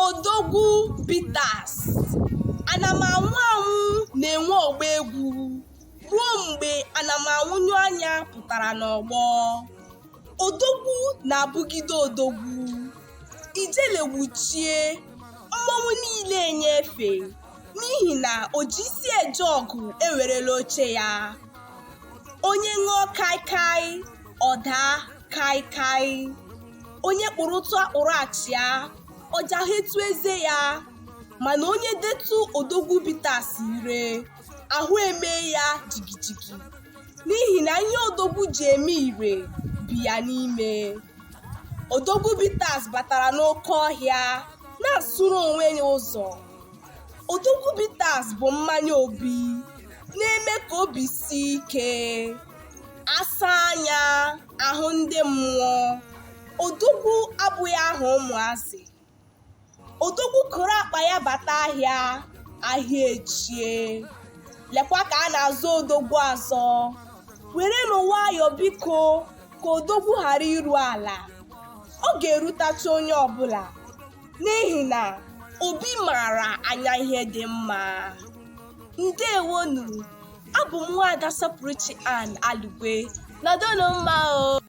Odogwu Bitters. Ana m anwụ anwụ na-enwe ọgba egwu ruo mgbe ana m anwụnyụ anya pụtara n'ọgbọ. Odogwu na-abụgide odogwu. Ijele wuchie, mmọnwụ niile enyefe n'ihi na o ji isi eje ọgụ ewerela oche ya. Onye ṅụọ kaikai, ọ daa kaikai. Onye kpụrụtụ akpụrụ achịa, ọ jahetu eze ya. Mana onye detu Odogwu Bitters ire, ahụ eme ya jigijigi n'ihi na ihe Odogwu ji eme ire bi ya n'ime. Odogwu Bitters batara n'oke ọhịa na-asụrụ onwe ya ụzọ. Odogwu Bitters bụ mmanya obi na-eme ka obi sie ike, asa anya, ahụ ndị mmụọ. Odogwu abụghị aha ụmụazị. Odogwu kụrụ akpa ya bata ahịa, ahịa echie. Lekwa ka a na-azụ Odogwu azọ. Were nwayọọ biko ka Odogwu ghara iru ala. Ọ ga-erutacha onye ọbụla n'ihi na obi maara anya ihe dị mma. Ndewonu, abụ m Nwaada Sọpụrụchi Ann Alugwe. Nọdụnụ mma o.